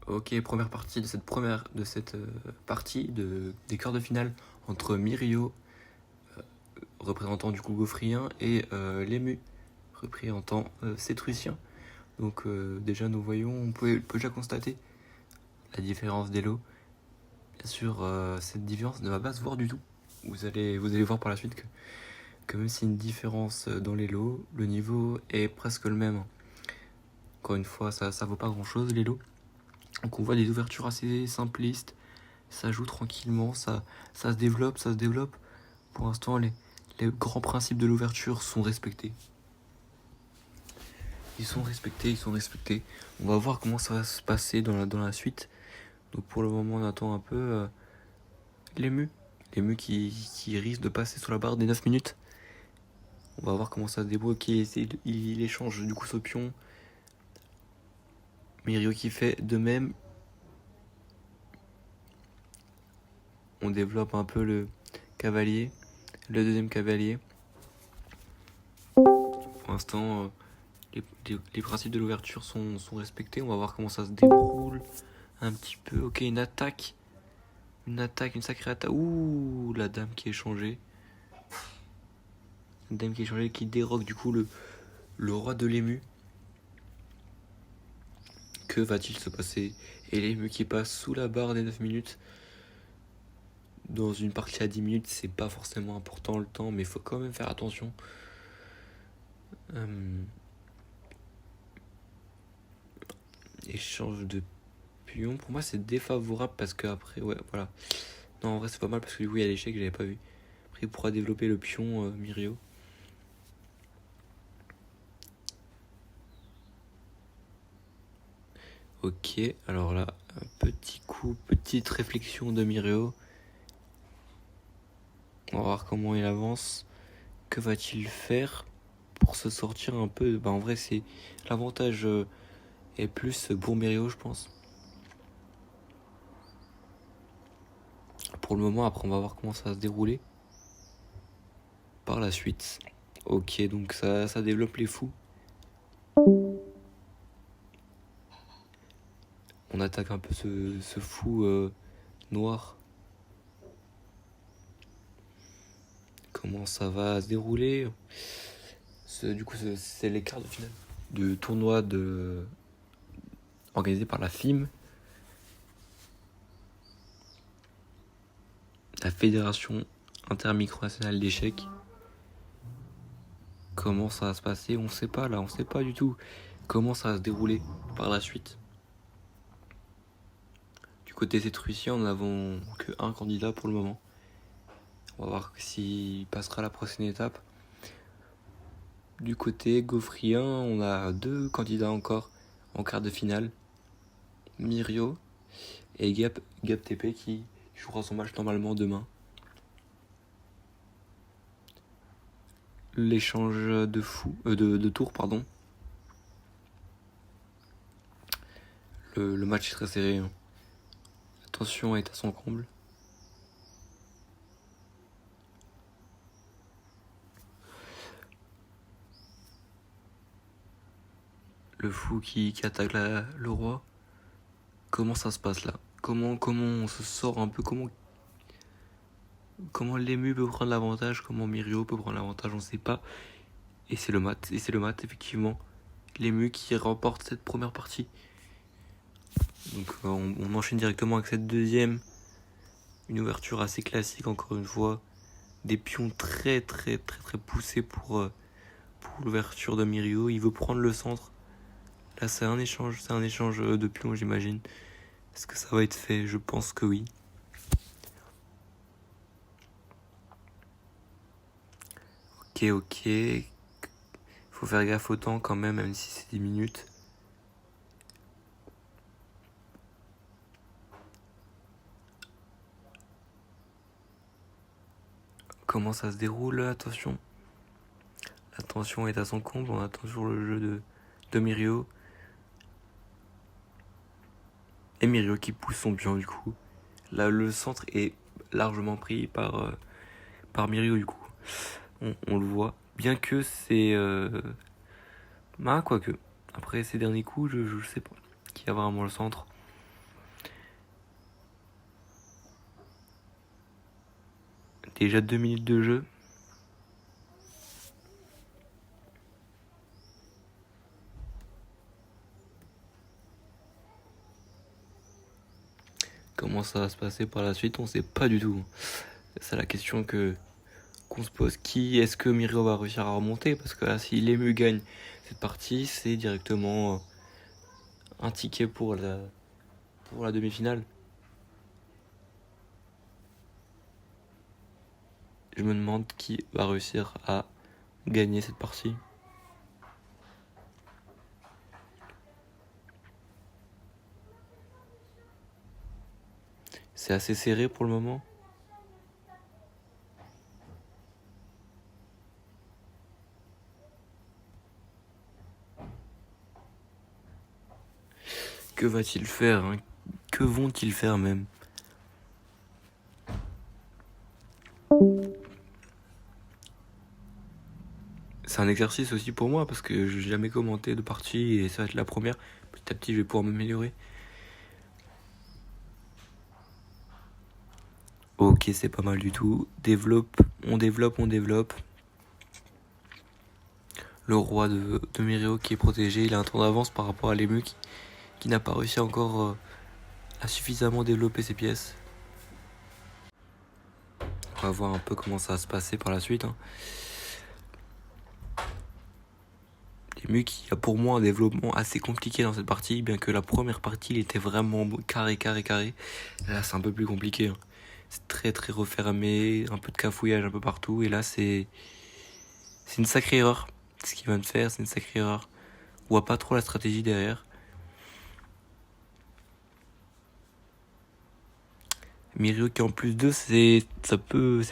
Ok, première partie de cette partie des quarts de finale entre Mirio, représentant du coup Gaufrien, et Lému, représentant Cétrusien. Donc déjà nous voyons, on peut déjà constater la différence des lots. Bien sûr, cette différence ne va pas se voir du tout. Vous allez voir par la suite que même s'il y a une différence dans les lots, le niveau est presque le même. Encore une fois, ça vaut pas grand chose les lots. Donc on voit des ouvertures assez simplistes, ça joue tranquillement, ça se développe, ça se développe. Pour l'instant, les grands principes de l'ouverture sont respectés. Ils sont respectés. On va voir comment ça va se passer dans la suite. Donc pour le moment, on attend un peu l'ému. L'ému qui risque de passer sous la barre des 9 minutes. On va voir comment ça se débrouille. Ok, il échange du coup ce pion. Mirio qui fait de même. On développe un peu le cavalier. Le deuxième cavalier. Pour l'instant, les principes de l'ouverture sont respectés. On va voir comment ça se déroule un petit peu. Ok, une attaque. Une sacrée attaque. Ouh, la dame qui est changée. Une dame qui est changée, qui dérogue du coup le roi de l'ému. Que va-t-il se passer? Et l'ému qui passe sous la barre des 9 minutes. Dans une partie à 10 minutes, c'est pas forcément important le temps, mais il faut quand même faire attention. Échange de pion. Pour moi, c'est défavorable parce que après, ouais, voilà. Non, en vrai, c'est pas mal parce que du coup, il y a l'échec, j'avais pas vu. Après, il pourra développer le pion Mirio. Ok, alors là, un petit coup, petite réflexion de Mirio. On va voir comment il avance. Que va-t-il faire pour se sortir un peu? Bah, en vrai, c'est l'avantage est plus pour Mirio, je pense. Pour le moment, après, on va voir comment ça va se dérouler. Par la suite. Ok, donc ça développe les fous. On attaque un peu ce fou noir. Comment ça va se dérouler? Du coup, c'est les quarts de finale du tournoi organisé par la FIM, la Fédération Intermicronationale d'échecs. Comment ça va se passer? On sait pas là, on sait pas du tout comment ça va se dérouler par la suite. Du côté cétrusien, nous n'avons que un candidat pour le moment. On va voir s'il passera à la prochaine étape. Du côté gaufrien, on a deux candidats encore en quart de finale. Mirio et Gap TP qui jouera son match normalement demain. L'échange de tours, pardon. Le match est très serré. La tension est à son comble. Le fou qui attaque le roi. Comment ça se passe là? Comment on se sort un peu? Comment l'ému peut prendre l'avantage? Comment Mirio peut prendre l'avantage? On sait pas. Et c'est le mat, effectivement. L'ému qui remporte cette première partie. Donc on enchaîne directement avec cette deuxième. Une ouverture assez classique encore une fois. Des pions très poussés pour l'ouverture de Mirio. Il veut prendre le centre. Là c'est un échange de pions j'imagine. Est-ce que ça va être fait? Je pense que oui. Ok. Faut faire gaffe au temps quand même si c'est 10 minutes. Comment ça se déroule? Attention. La tension est à son comble. On attend toujours le jeu de Mirio. Et Mirio qui pousse son pion du coup. Là le centre est largement pris par Mirio du coup. On le voit. Bien que c'est... quoique. Après ces derniers coups, je sais pas qui a vraiment le centre. Déjà 2 minutes de jeu. Comment ça va se passer par la suite, on sait pas du tout. C'est la question qu'on se pose. Qui est-ce que Mirio va réussir à remonter? Parce que là, si l'Emu gagne cette partie, c'est directement un ticket pour la demi-finale. Je me demande qui va réussir à gagner cette partie. C'est assez serré pour le moment. Que va-t-il faire, hein? Que vont-ils faire même? C'est un exercice aussi pour moi parce que je n'ai jamais commenté de partie et ça va être la première. Petit à petit, je vais pouvoir m'améliorer. Ok, c'est pas mal du tout. On développe. Le roi de Mirio qui est protégé, il a un temps d'avance par rapport à l'Emu qui n'a pas réussi encore à suffisamment développer ses pièces. On va voir un peu comment ça va se passer par la suite. L'Emu qui a pour moi un développement assez compliqué dans cette partie, bien que la première partie il était vraiment carré. Là c'est un peu plus compliqué. C'est très très refermé, un peu de cafouillage un peu partout, et là c'est une sacrée erreur. Ce qu'il vient de faire, c'est une sacrée erreur. On voit pas trop la stratégie derrière. Mirio qui en plus 2, c'est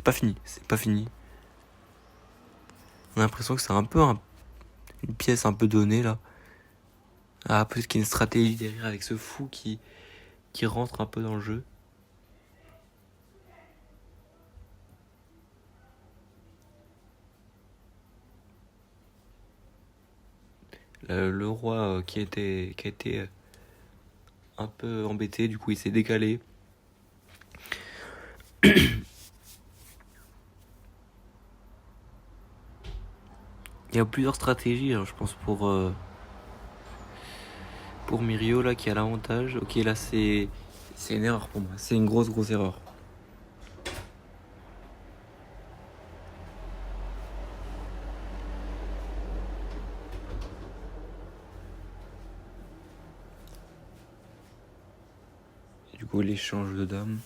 pas fini. C'est pas fini. On a l'impression que c'est un peu une pièce un peu donnée là. Ah, peut-être qu'il y a une stratégie derrière avec ce fou qui rentre un peu dans le jeu. Le roi qui a été un peu embêté, du coup il s'est décalé. Il y a plusieurs stratégies, hein, je pense, pour Mirio là qui a l'avantage. Ok, là c'est une erreur pour moi. C'est une grosse erreur. Du coup, l'échange de dames.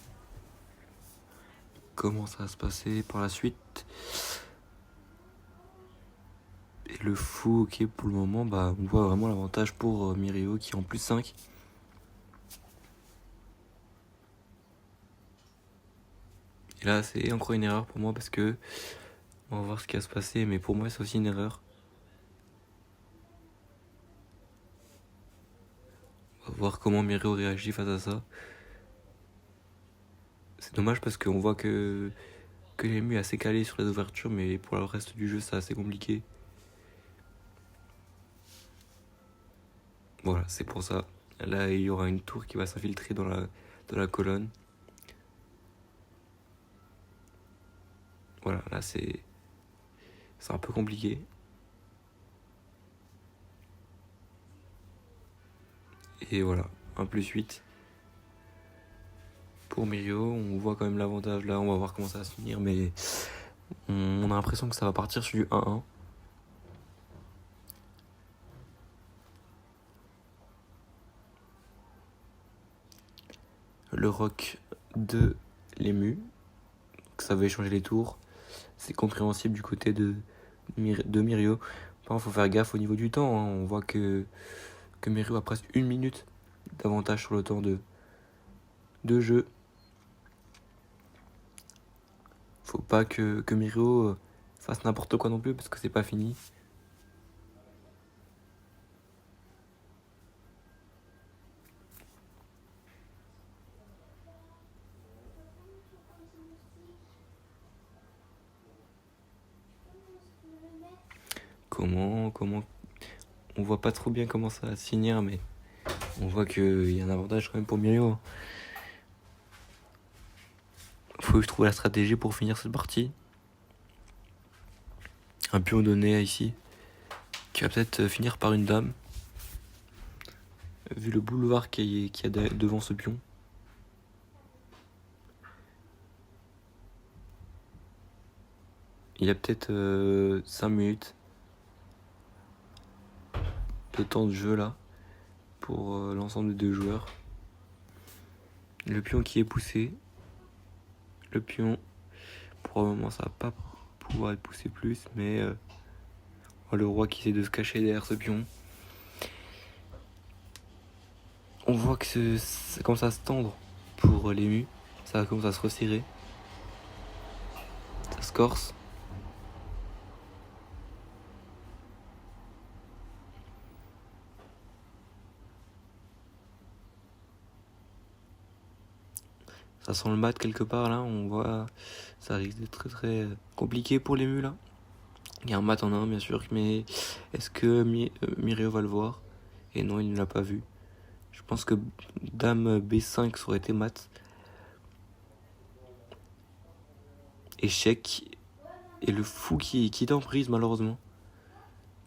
Comment ça va se passer par la suite? Et le fou, ok, pour le moment, bah, on voit vraiment l'avantage pour Mirio qui est en plus 5. Et là, c'est encore une erreur pour moi parce que on va voir ce qui va se passer, mais pour moi, c'est aussi une erreur. On va voir comment Mirio réagit face à ça. C'est dommage parce qu'on voit que l'Emu est assez calé sur les ouvertures, mais pour le reste du jeu, c'est assez compliqué. Voilà, c'est pour ça. Là, il y aura une tour qui va s'infiltrer dans la colonne. Voilà, là, c'est un peu compliqué. Et voilà, 1+8 pour Mirio. On voit quand même l'avantage là, on va voir comment ça va se finir, mais on a l'impression que ça va partir sur du 1-1. Le rock de l'Emu, ça va échanger les tours. C'est compréhensible du côté de Mirio. Par contre, faut faire gaffe au niveau du temps. On voit que Mirio a presque 1 minute d'avantage sur le temps de jeu. Faut pas que Mirio fasse n'importe quoi non plus parce que c'est pas fini. Comment on voit pas trop bien comment ça va se finir, mais on voit qu'il y a un avantage quand même pour Mirio. Faut que je trouve la stratégie pour finir cette partie. Un pion donné ici, qui va peut-être finir par une dame. Vu le boulevard qu'il y a devant ce pion. Il y a peut-être 5 minutes de temps de jeu là pour l'ensemble des deux joueurs. Le pion qui est poussé. Le pion, pour le moment ça va pas pouvoir être poussé plus, mais le roi qui essaie de se cacher derrière ce pion. On voit que ça commence à se tendre pour l'ému. Ça commence à se resserrer. Ça se corse. Ça sent le mat quelque part là, on voit, ça risque d'être très très compliqué pour l'ému là. Il y a un mat en un bien sûr, mais est-ce que Mirio va le voir? Et non, il ne l'a pas vu. Je pense que dame B5 ça aurait été mat. Échec. Et le fou qui est en prise malheureusement.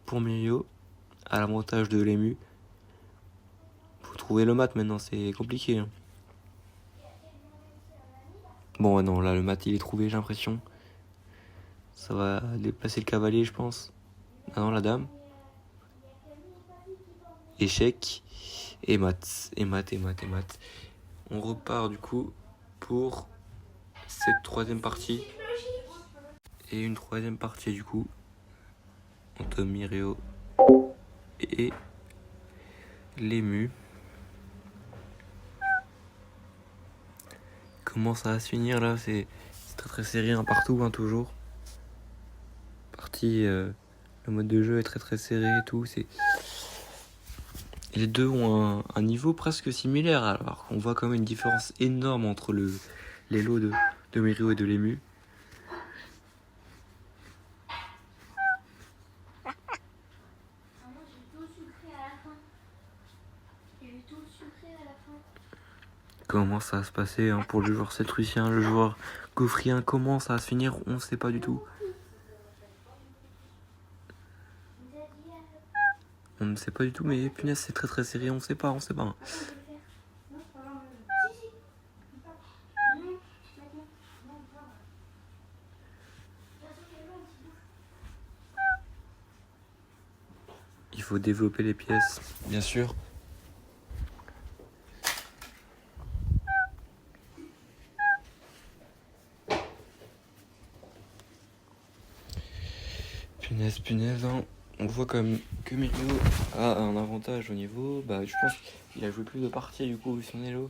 Pour Mirio, à l'avantage de l'ému. Faut trouver le mat maintenant, c'est compliqué. Hein. Bon, non, là le mat il est trouvé, j'ai l'impression. Ça va déplacer le cavalier, je pense. Ah non, la dame. Échec. Et mat. Et mat. On repart du coup pour cette troisième partie. Et une troisième partie du coup. Entre Mirio et l'ému. Comment ça va se finir là? C'est très très serré, hein, partout, hein, toujours. Partie, le mode de jeu est très très serré et tout. Les deux ont un niveau presque similaire, alors qu'on voit quand même une différence énorme entre les lots de Mirio et de l'ému. Comment ça va se passer hein, pour le joueur celtrucien, le joueur gaufrien? Comment ça va se finir? On ne sait pas du tout. On ne sait pas du tout, mais punaise, c'est très très serré, on sait pas. Il faut développer les pièces, bien sûr. Punaise, hein. On voit comme que Mirio a un avantage au niveau. Je pense qu'il a joué plus de parties du coup, vu son elo.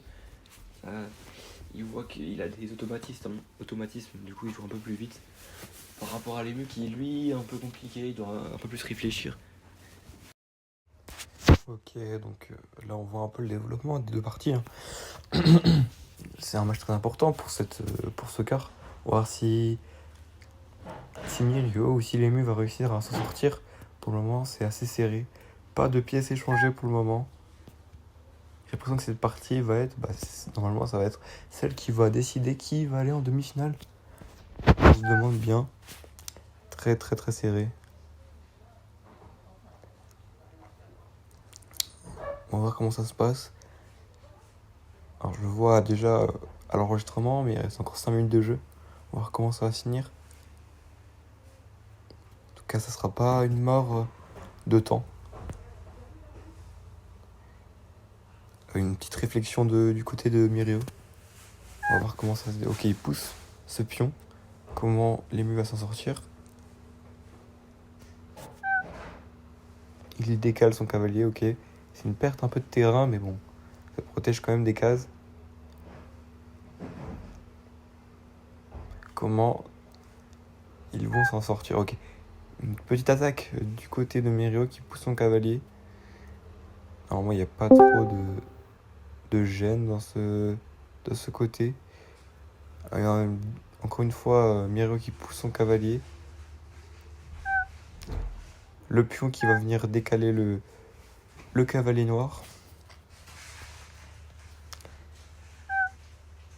Il voit qu'il a des automatismes, du coup il joue un peu plus vite. Par rapport à l'ému qui lui est un peu compliqué, il doit un peu plus réfléchir. Ok, donc là on voit un peu le développement des deux parties. Hein. C'est un match très important pour ce quart. Voir si Mirio ou si l'ému va réussir à s'en sortir. Pour le moment c'est assez serré. Pas de pièces échangées pour le moment. J'ai l'impression que cette partie va être, normalement ça va être celle qui va décider qui va aller en demi-finale. On se demande bien. Très très très serré. On va voir comment ça se passe. Alors je le vois déjà à l'enregistrement, mais il reste encore 5 minutes de jeu. On va voir comment ça va se finir. En tout cas, ça sera pas une mort de temps. Une petite réflexion du côté de Mirio. On va voir comment ça se fait. Ok, il pousse ce pion. Comment l'ému va s'en sortir. Il décale son cavalier, ok. C'est une perte un peu de terrain, mais bon. Ça protège quand même des cases. Comment ils vont s'en sortir? Ok. Une petite attaque du côté de Mirio qui pousse son cavalier. Normalement, il n'y a pas trop de gêne de ce côté. Encore une fois, Mirio qui pousse son cavalier. Le pion qui va venir décaler le cavalier noir.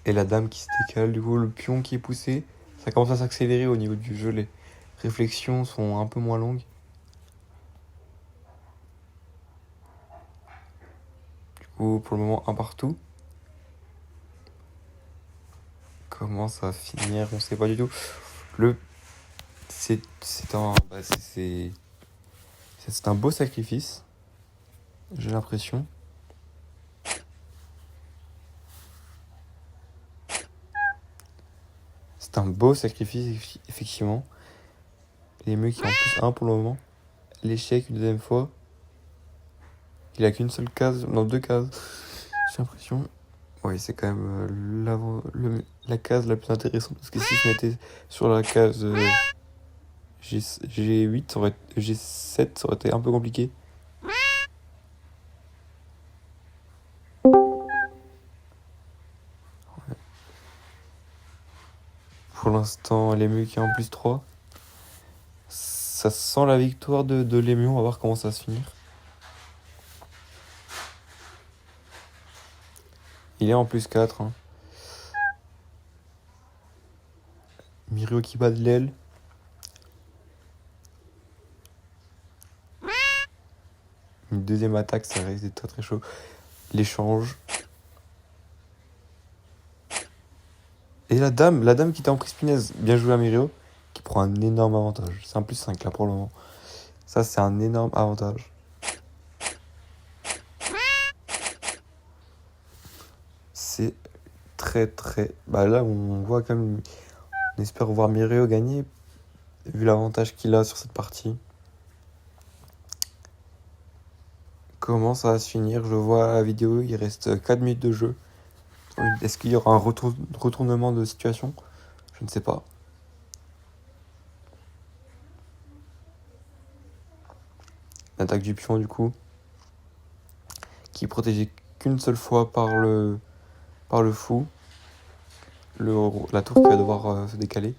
Et la dame qui se décale, du coup le pion qui est poussé. Ça commence à s'accélérer au niveau du jeu. Les réflexions sont un peu moins longues. Du coup, pour le moment, un partout. Comment ça va finir? On sait pas du tout. Le... C'est un... Bah, c'est un beau sacrifice. J'ai l'impression. C'est un beau sacrifice, effectivement. L'ému qui est en plus 1 pour le moment. L'échec une deuxième fois. Il a qu'une seule case, non 2 cases. J'ai l'impression. Oui, c'est quand même la case la plus intéressante. Parce que s'il se mettait sur la case G8, G7, ça aurait été un peu compliqué. Pour l'instant, l'ému qui est en plus 3. Ça sent la victoire de l'ému. On va voir comment ça va se finir. Il est en plus 4. Hein. Mirio qui bat de l'aile. Une deuxième attaque, ça risque d'être très très chaud. L'échange. Et la dame qui était en prise punaise, bien joué à Mirio, qui prend un énorme avantage. C'est un plus 5 là pour le moment. Ça, c'est un énorme avantage. C'est très très... Bah là, on voit quand même... On espère voir Mirio gagner, vu l'avantage qu'il a sur cette partie. Comment ça va se finir? Je vois la vidéo, il reste 4 minutes de jeu. Est-ce qu'il y aura un retournement de situation? Je ne sais pas. L'attaque du pion, du coup, qui est protégée qu'une seule fois par le fou. La tour qui va devoir se décaler.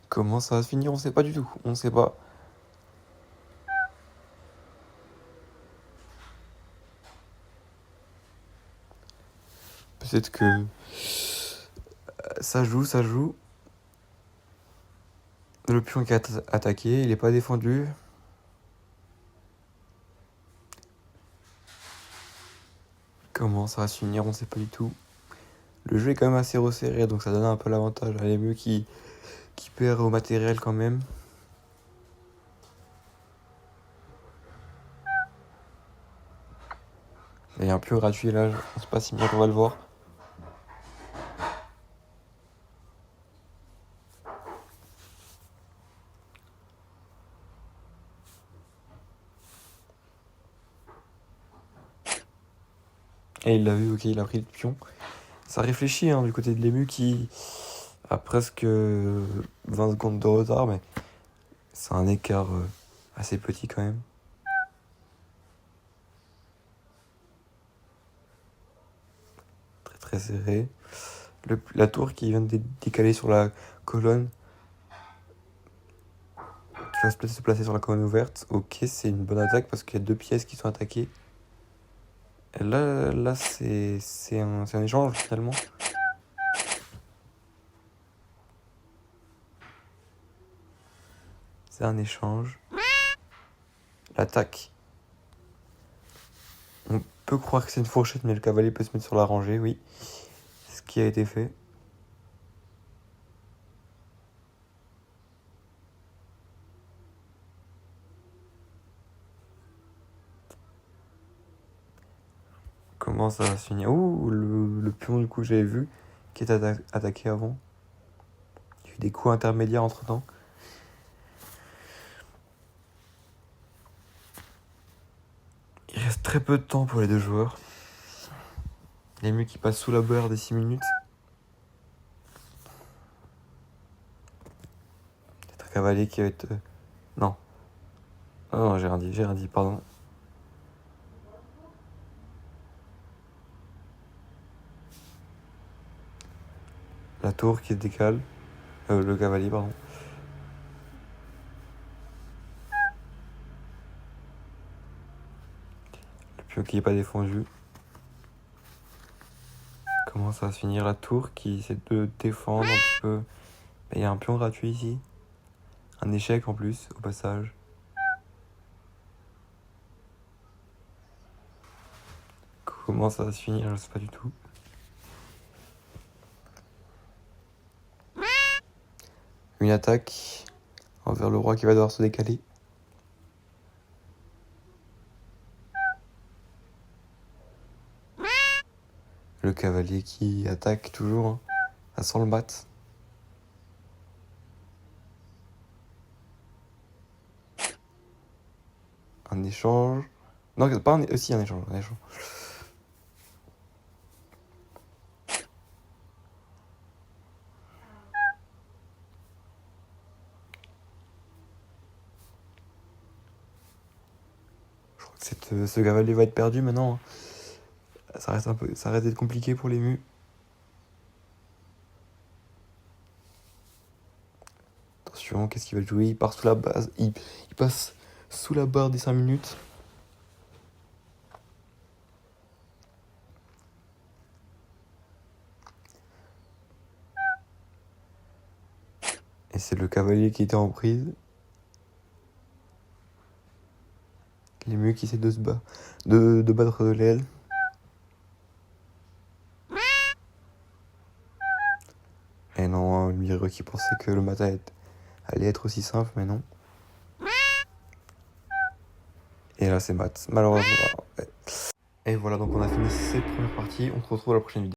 Comment ça va se finir? On sait pas du tout. On sait pas. Peut-être que ça joue, ça joue. Le pion qui est attaqué, il est pas défendu. Comment ça va se finir? On sait pas du tout. Le jeu est quand même assez resserré, donc ça donne un peu l'avantage à l'ému qui perd au matériel quand même. Il y a un pion gratuit là, je sais pas si bien on va le voir. Et il l'a vu, ok, il a pris le pion. Ça réfléchit hein, du côté de l'ému qui a presque 20 secondes de retard, mais c'est un écart assez petit quand même. Très très serré. La tour qui vient de décaler sur la colonne. Qui va se placer sur la colonne ouverte. Ok, c'est une bonne attaque parce qu'il y a 2 pièces qui sont attaquées. Et là c'est un échange finalement. C'est un échange. L'attaque. On peut croire que c'est une fourchette, mais le cavalier peut se mettre sur la rangée, oui. C'est ce qui a été fait. Comment ça va se finir? Ouh, le pion du coup j'avais vu qui était attaqué avant. Il y a eu des coups intermédiaires entre temps. Il reste très peu de temps pour les deux joueurs. Les mieux qui passent sous la barre des 6 minutes. C'est un cavalier qui va être... Non. Oh non, j'ai rien dit, pardon. La tour qui se décale. Le cavalier, pardon. Pion qui n'est pas défendu. Comment ça va se finir? La tour qui essaie de défendre un petit peu. Il y a un pion gratuit ici. Un échec en plus, au passage. Comment ça va se finir? Je sais pas du tout. Une attaque envers le roi qui va devoir se décaler. Le cavalier qui attaque toujours, hein. Ça sent le mat. Un échange. Non, pas un... aussi un échange. Un échange. Je crois que ce cavalier va être perdu maintenant, hein. Ça reste d'être compliqué pour les mus. Attention, qu'est-ce qu'il va jouer? Il part sous la base. Il passe sous la barre des 5 minutes. Et c'est le cavalier qui était en prise. Les mus qui essaient de de battre de l'aile. Et non, Miro qui pensait que le matin allait être aussi simple, mais non. Et là, c'est mat, malheureusement. Ouais. Et voilà, donc on a fini cette première partie. On se retrouve à la prochaine vidéo.